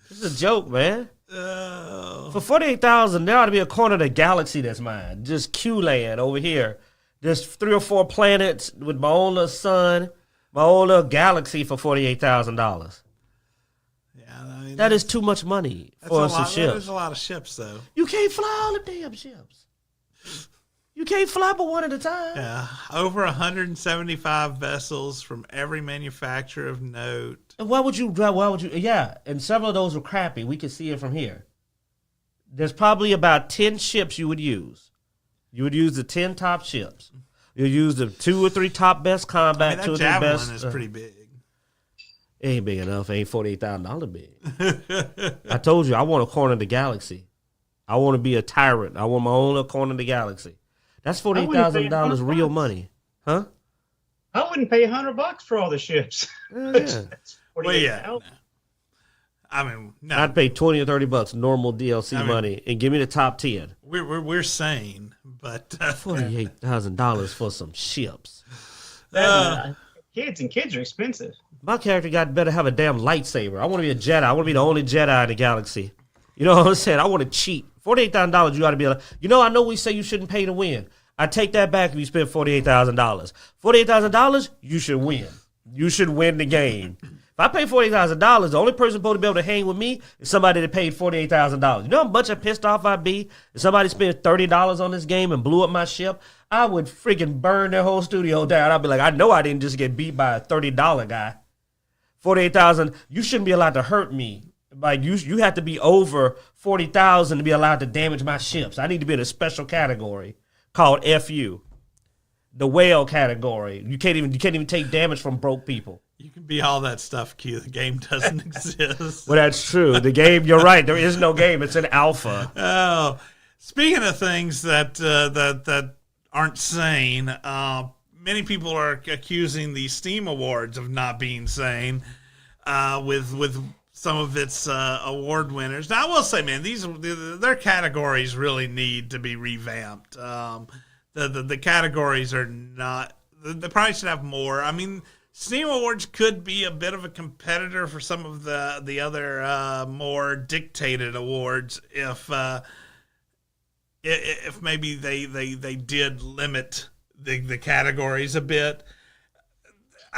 It's a joke, man. For $48,000, there ought to be a corner of the galaxy that's mine. Just Q-land over here. There's 3 or 4 planets with my own little sun, my own little galaxy for $48,000. Yeah, I mean, that is too much money for some ships. There's a lot of ships, though. You can't fly all the damn ships. You can't fly but one at a time. Yeah, over 175 vessels from every manufacturer of note. And why would you? Yeah, and several of those were crappy. We can see it from here. There's probably about 10 ships you would use. You would use the 10 top ships. You'd use the 2 or 3 top best combat. That Javelin is pretty big. It ain't big enough. It ain't $48,000 big. I told you, I want a corner of the galaxy. I want to be a tyrant. I want my own little corner of the galaxy. That's $48,000 real money, huh? I wouldn't pay $100 for all the ships. Yeah. Well, yeah. I mean, no. I'd pay $20 or $30 normal DLC money and give me the top 10. We're sane, But $48,000 for some ships. Kids are expensive. My character better have a damn lightsaber. I want to be a Jedi. I want to be the only Jedi in the galaxy. You know what I'm saying? I want to cheat. $48,000, you got to be like, I know we say you shouldn't pay to win. I take that back if you spend $48,000. $48,000, you should win. You should win the game. If I pay $48,000, the only person supposed to be able to hang with me is somebody that paid $48,000. You know how much pissed off I'd be if somebody spent $30 on this game and blew up my ship? I would freaking burn their whole studio down. I'd be like, I know I didn't just get beat by a $30 guy. $48,000, you shouldn't be allowed to hurt me. Like you have to be over 40,000 to be allowed to damage my ships. I need to be in a special category called FU, the whale category. You can't even take damage from broke people. You can be all that stuff, Q. The game doesn't exist. Well, that's true. The game, you're right. There is no game. It's an alpha. Oh, speaking of things that aren't sane, many people are accusing the Steam Awards of not being sane with some of its award winners. Now, I will say, man, their categories really need to be revamped. The categories are not. They probably should have more. I mean, Steam Awards could be a bit of a competitor for some of the other more dictated awards if maybe they did limit the categories a bit.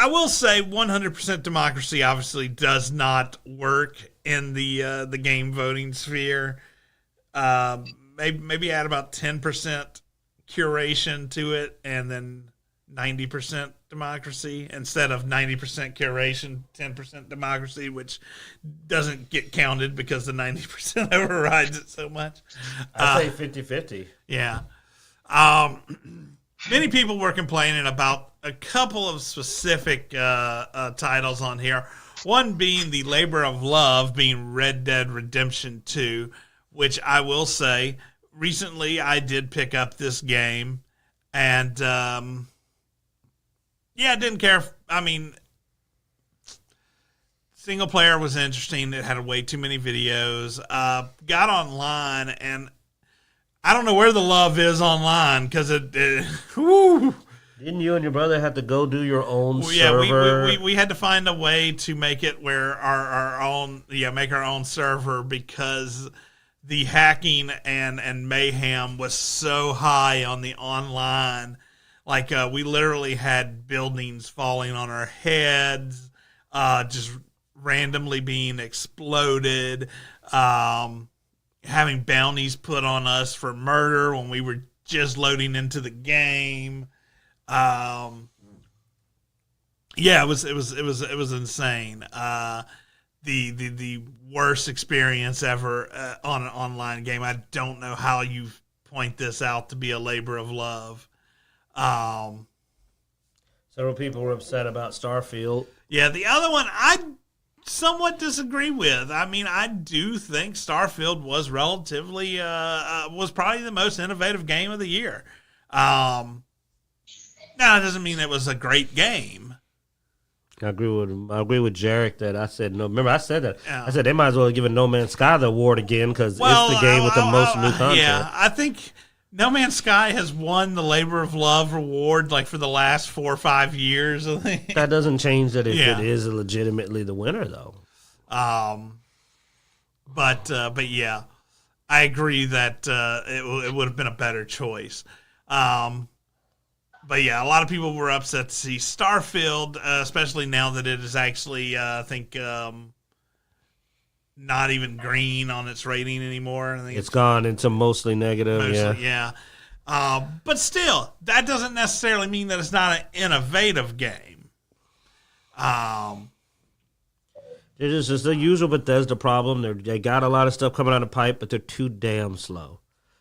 I will say 100% democracy obviously does not work in the game voting sphere. Maybe add about 10% curation to it, and then 90% democracy instead of 90% curation, 10% democracy, which doesn't get counted because the 90% overrides it so much. I say 50-50. Yeah. Many people were complaining about a couple of specific titles on here. One being the labor of love being Red Dead Redemption 2, which I will say, recently I did pick up this game, and I didn't care. Single player was interesting. It had way too many videos. Got online, and I don't know where the love is online because whew. Didn't you and your brother have to go do your own server? We had to find a way to make it where our own make our own server because the hacking and mayhem was so high on the online. Like we literally had buildings falling on our heads, just randomly being exploded, having bounties put on us for murder when we were just loading into the game. It was insane. The worst experience ever on an online game. I don't know how you point this out to be a labor of love. Several people were upset about Starfield. Yeah, the other one I somewhat disagree with. I mean, I do think Starfield was relatively was probably the most innovative game of the year. Now, it doesn't mean it was a great game. I agree with Jarek that I said no. Remember, I said that. Yeah. I said they might as well have given No Man's Sky the award again because it's the game with the most new content. Yeah, I think No Man's Sky has won the Labor of Love award like for the last 4 or 5 years. I think. That doesn't change that if it is legitimately the winner, though. But yeah, I agree that it would have been a better choice. But yeah, a lot of people were upset to see Starfield, especially now that it is actually, I think, not even green on its rating anymore. I think it's gone into mostly negative. Yeah. But still, that doesn't necessarily mean that it's not an innovative game. It's just the usual Bethesda problem. They got a lot of stuff coming out of the pipe, but they're too damn slow.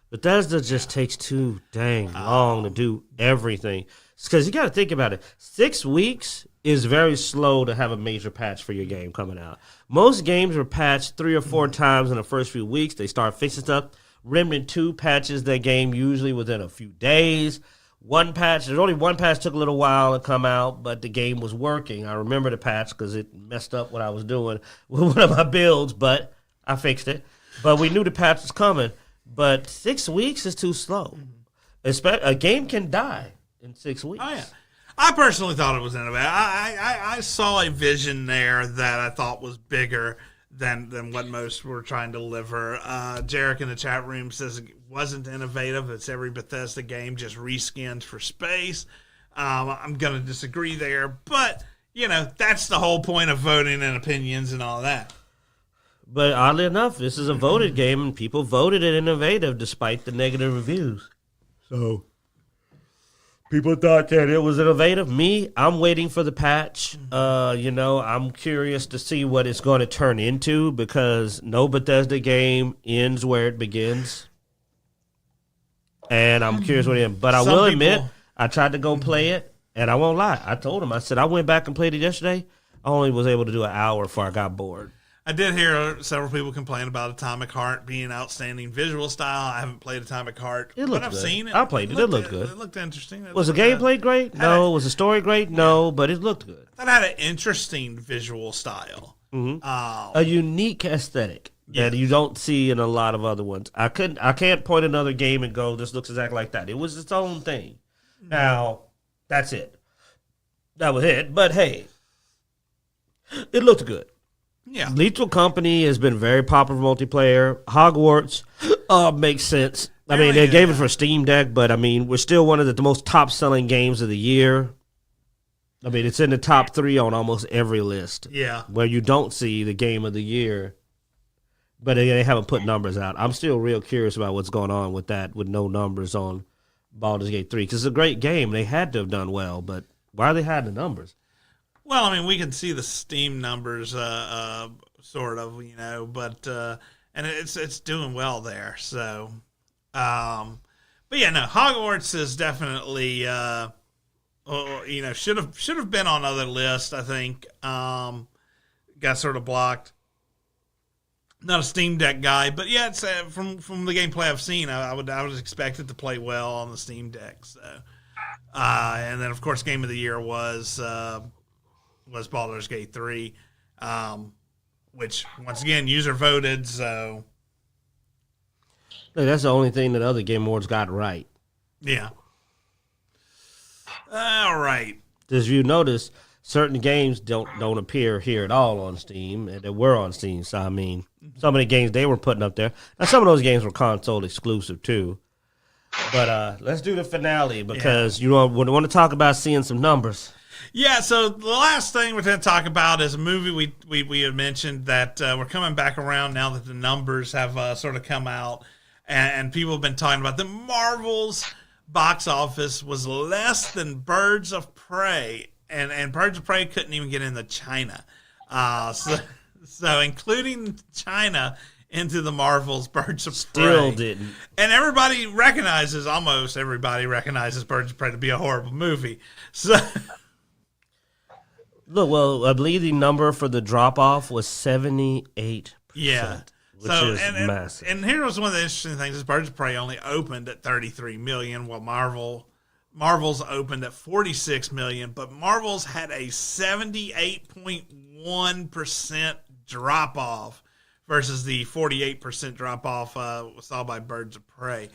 Bethesda just takes too dang long to do everything. Because you got to think about it. 6 weeks is very slow to have a major patch for your game coming out. Most games are patched 3 or 4 times in the first few weeks. They start fixing stuff. Remnant 2 patches their game usually within a few days. There's only one patch took a little while to come out, but the game was working. I remember the patch because it messed up what I was doing with one of my builds, but I fixed it. But we knew the patch was coming. But 6 weeks is too slow. A game can die in 6 weeks. Oh, yeah. I personally thought it was innovative. I saw a vision there that I thought was bigger than what most were trying to deliver. Jarek in the chat room says it wasn't innovative. It's every Bethesda game just reskinned for space. I'm going to disagree there. But, that's the whole point of voting and opinions and all that. But oddly enough, this is a voted game, and people voted it innovative despite the negative reviews. So people thought that it was innovative. Me, I'm waiting for the patch. I'm curious to see what it's going to turn into because no Bethesda game ends where it begins. And I'm curious what it ends. But I will admit, I tried to go play it, and I won't lie. I told him, I said, I went back and played it yesterday. I only was able to do an hour before I got bored. I did hear several people complain about Atomic Heart being outstanding visual style. I haven't played Atomic Heart, but I've seen it. I played it. It looked good. It looked interesting. Was the gameplay great? No. Was the story great? No, but it looked good. That had an interesting visual style. Mm-hmm. A unique aesthetic that you don't see in a lot of other ones. I can't point another game and go, this looks exactly like that. It was its own thing. Now, that's it. That was it. But hey, it looked good. Yeah. Lethal Company has been very popular multiplayer. Hogwarts makes sense. I mean, they gave it for Steam Deck, but I mean, we're still one of the most top-selling games of the year. I mean, it's in the top 3 on almost every list. Yeah. Where you don't see the game of the year, but they haven't put numbers out. I'm still real curious about what's going on with that, with no numbers on Baldur's Gate 3, because it's a great game. They had to have done well, but why are they hiding the numbers? Well, I mean, we can see the Steam numbers, sort of, but and it's doing well there. So, but yeah, no, Hogwarts is definitely, should have been on other lists. I think got sort of blocked. Not a Steam Deck guy, but yeah, it's from the gameplay I've seen, I would expect it to play well on the Steam Deck. So, and then of course, Game of the Year was Baldur's Gate 3, which, once again, user voted, so... That's the only thing that other Game Awards got right. Yeah. All right. As you notice, certain games don't appear here at all on Steam, and they were on Steam, so I mean, some of the games they were putting up there. Now, some of those games were console exclusive, too. But let's do the finale, because we want to talk about seeing some numbers. Yeah, so the last thing we're going to talk about is a movie we had mentioned that we're coming back around now that the numbers have sort of come out, and people have been talking about the Marvel's box office was less than Birds of Prey, and Birds of Prey couldn't even get into China. So including China into the Marvel's Birds of Prey. Still didn't. And almost everybody recognizes Birds of Prey to be a horrible movie. So... Look, well, I believe the number for the drop-off was 78%. Yeah. Which is massive. And here was one of the interesting things is Birds of Prey only opened at $33 million, while Marvel's opened at $46 million, but Marvel's had a 78.1% drop-off versus the 48% drop-off saw by Birds of Prey.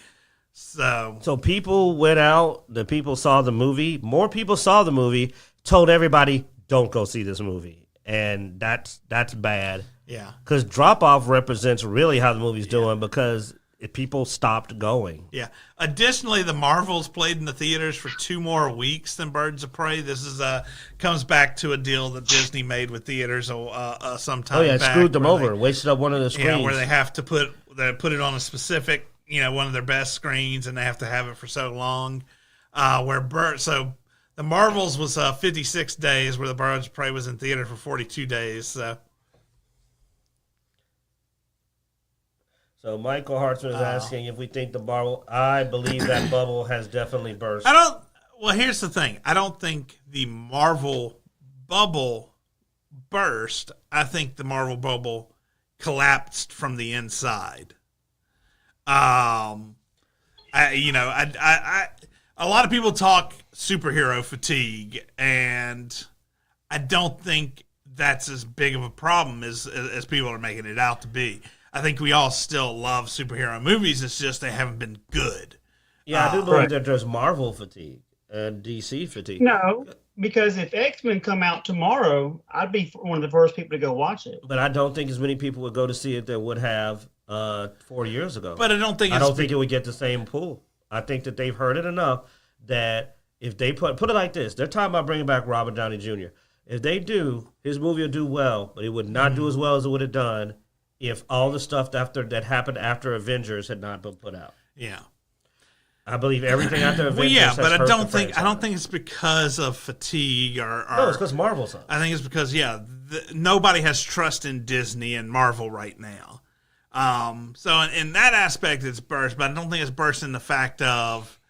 So people went out, the people saw the movie, more people saw the movie, told everybody, don't go see this movie. And that's bad. Yeah. Because drop-off represents really how the movie's doing because people stopped going. Yeah. Additionally, the Marvels played in the theaters for 2 more weeks than Birds of Prey. This is comes back to a deal that Disney made with theaters sometime back. Oh, yeah, screwed them over. Wasted up one of the screens. Yeah, where they have to put it on a specific, one of their best screens, and they have to have it for so long. So the Marvels was 56 days, where the Birds of Prey was in theater for 42 days. So Michael Hartzman is asking if we think the bubble. I believe that bubble has definitely burst. Well, here's the thing. I don't think the Marvel bubble burst. I think the Marvel bubble collapsed from the inside. A lot of people talk superhero fatigue, and I don't think that's as big of a problem as people are making it out to be. I think we all still love superhero movies. It's just they haven't been good. Yeah, I do believe that there's Marvel fatigue and DC fatigue. No, because if X-Men come out tomorrow, I'd be one of the first people to go watch it. But I don't think as many people would go to see it that would have 4 years ago. But I don't think it would get the same pull. I think that they've heard it enough that if they put it like this, they're talking about bringing back Robert Downey Jr. If they do, his movie will do well, but it would not do as well as it would have done if all the stuff that happened after Avengers had not been put out. Yeah. I believe everything after Avengers. Well, yeah, but I don't franchise. think it's because of fatigue or no, it's because Marvel's on. I think it's because nobody has trust in Disney and Marvel right now. So in that aspect, it's burst, but I don't think it's burst in the fact of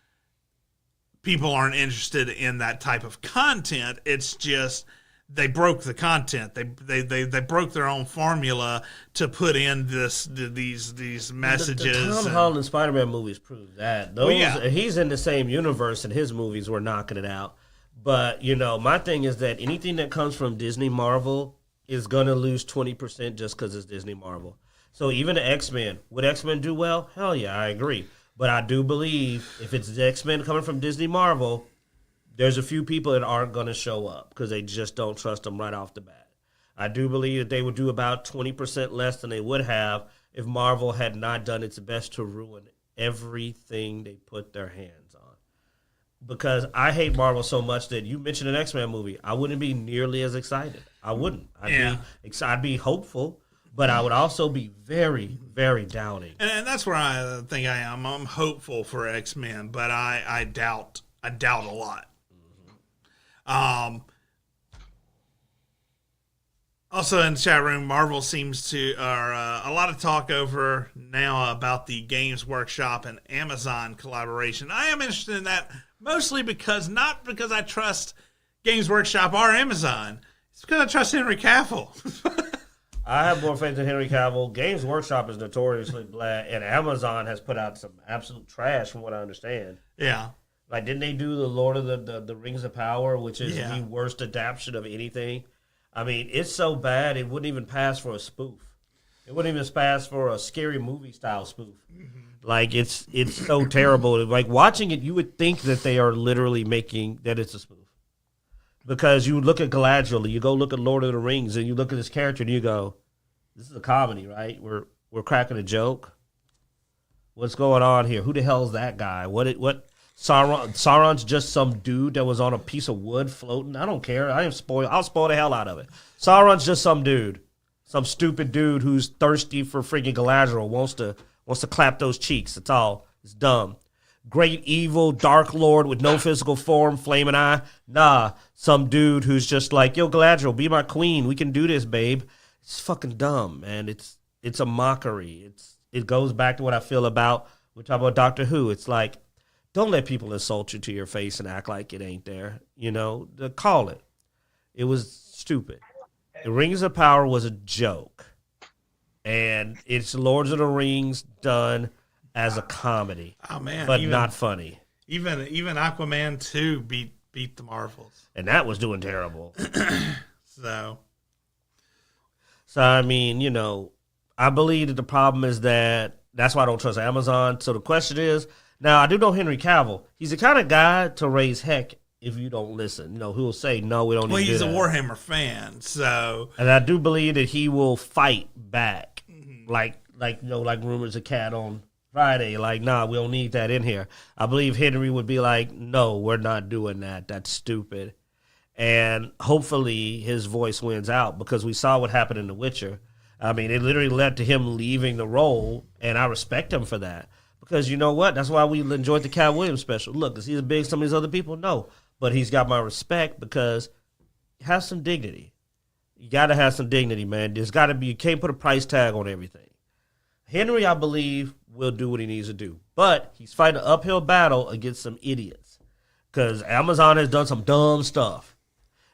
people aren't interested in that type of content. It's just they broke the content. They broke their own formula to put in these messages. The Tom Holland Spider-Man movies prove that. He's in the same universe, and his movies were knocking it out. But my thing is that anything that comes from Disney Marvel is gonna lose 20% just because it's Disney Marvel. So even the X-Men, would X-Men do well? Hell yeah, I agree. But I do believe if it's the X-Men coming from Disney Marvel, there's a few people that aren't going to show up because they just don't trust them right off the bat. I do believe that they would do about 20% less than they would have if Marvel had not done its best to ruin everything they put their hands on. Because I hate Marvel so much that you mentioned an X-Men movie, I wouldn't be nearly as excited. I wouldn't. I'd be hopeful. But I would also be very, very doubting. And that's where I think I am. I'm hopeful for X-Men, but I doubt a lot. Mm-hmm. Also in the chat room, Marvel seems to a lot of talk over now about the Games Workshop and Amazon collaboration. I am interested in that mostly not because I trust Games Workshop or Amazon. It's because I trust Henry Cavill. I have more faith in Henry Cavill. Games Workshop is notoriously bad, and Amazon has put out some absolute trash from what I understand. Yeah. Like, didn't they do the Lord of the Rings of Power, which is the worst adaptation of anything? I mean, it's so bad, it wouldn't even pass for a spoof. It wouldn't even pass for a scary movie-style spoof. Mm-hmm. Like, it's so terrible. Like, watching it, you would think that they are literally making that it's a spoof. Because you look at Galadriel, you go look at Lord of the Rings, and you look at this character, and you go, "This is a comedy, right? We're cracking a joke. What's going on here? Who the hell is that guy? What Sauron's just some dude that was on a piece of wood floating. I don't care. I'll spoil the hell out of it. Sauron's just some dude, some stupid dude who's thirsty for freaking Galadriel, wants to clap those cheeks. That's all. It's dumb." Great evil dark lord with no physical form, flaming eye. Nah, some dude who's just like, "Yo, Galadriel, be my queen. We can do this, babe." It's fucking dumb, man. It's a mockery. It goes back to what I feel about, we're talking about Doctor Who. It's like, don't let people insult you to your face and act like it ain't there. Call it. It was stupid. The Rings of Power was a joke. And it's Lords of the Rings done as a comedy. Oh man, but not funny. Even Aquaman 2 beat the Marvels, and that was doing terrible. So I mean, I believe that the problem is that's why I don't trust Amazon. So the question is, now I do know Henry Cavill. He's the kind of guy to raise heck if you don't listen. Who'll say no, we don't need to do that. Well, he's a Warhammer fan, so, and I do believe that he will fight back, like rumors of Cat on Friday, like, nah, we don't need that in here. I believe Henry would be like, no, we're not doing that. That's stupid. And hopefully his voice wins out, because we saw what happened in The Witcher. I mean, it literally led to him leaving the role, and I respect him for that. Because you know what? That's why we enjoyed the Cat Williams special. Look, is he as big as some of these other people? No. But he's got my respect because he has some dignity. You got to have some dignity, man. There's got to be, you can't put a price tag on everything. Henry, I believe, will do what he needs to do. But he's fighting an uphill battle against some idiots. Because Amazon has done some dumb stuff.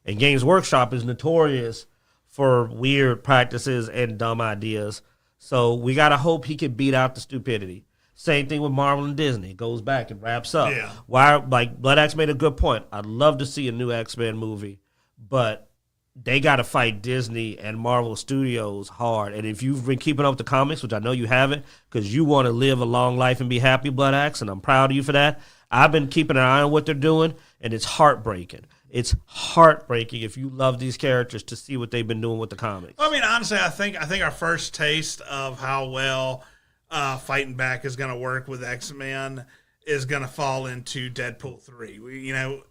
And Games Workshop is notorious for weird practices and dumb ideas. So we got to hope he can beat out the stupidity. Same thing with Marvel and Disney. It goes back and wraps up. Yeah. Bloodaxe made a good point. I'd love to see a new X-Men movie. But they got to fight Disney and Marvel Studios hard. And if you've been keeping up with the comics, which I know you haven't, because you want to live a long life and be happy, Bloodaxe, and I'm proud of you for that. I've been keeping an eye on what they're doing, and it's heartbreaking. It's heartbreaking if you love these characters to see what they've been doing with the comics. I mean, honestly, I think our first taste of how well fighting back is going to work with X-Men is going to fall into Deadpool 3.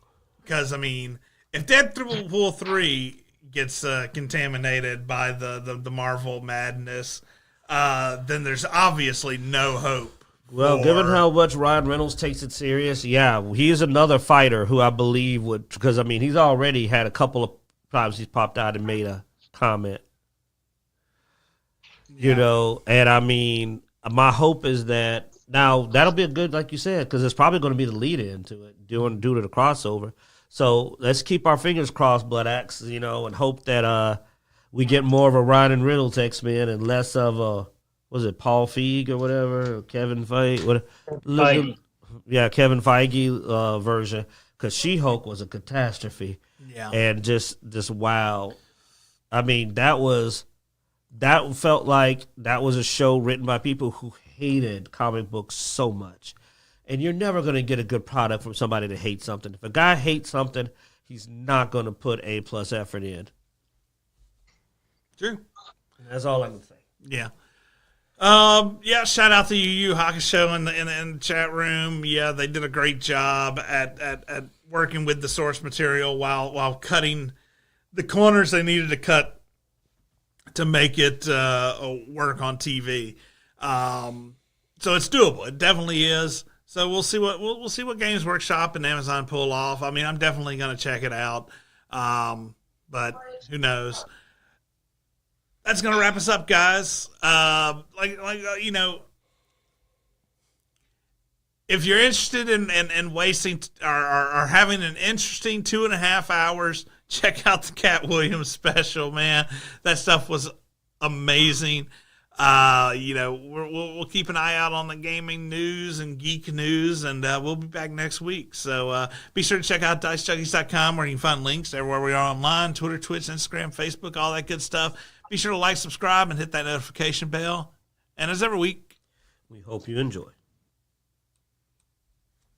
Because, I mean, if Deadpool 3 gets contaminated by the Marvel madness, then there's obviously no hope. Well, given how much Ryan Reynolds takes it serious, yeah, he is another fighter who I believe would, because, I mean, he's already had a couple of times he's popped out and made a comment. Yeah. And I mean, my hope is that, now, that'll be a good, like you said, because it's probably going to be the lead-in to it, due to the crossover. So let's keep our fingers crossed, Bloodaxe, and hope that we get more of a Ryan Reynolds X-Men and less of a, was it Paul Feig or whatever, or Kevin Feige? Yeah, Kevin Feige version, because She-Hulk was a catastrophe. Yeah. And just wow. I mean, that felt like that was a show written by people who hated comic books so much. And you're never going to get a good product from somebody that hates something. If a guy hates something, he's not going to put A+ effort in. True. That's all I can say. Yeah. Shout out to Yu Hakusho in the chat room. Yeah, they did a great job at working with the source material while cutting the corners they needed to cut to make it work on TV. So it's doable. It definitely is. So we'll see what Games Workshop and Amazon pull off. I mean, I'm definitely going to check it out. But who knows? That's going to wrap us up, guys. If you're interested in wasting or having an interesting 2.5 hours, check out the Cat Williams special, man. That stuff was amazing. We'll keep an eye out on the gaming news and geek news, and we'll be back next week. So be sure to check out Dicejunkies.com, where you can find links everywhere we are online, Twitter, Twitch, Instagram, Facebook, all that good stuff. Be sure to like, subscribe, and hit that notification bell. And as every week, we hope you enjoy.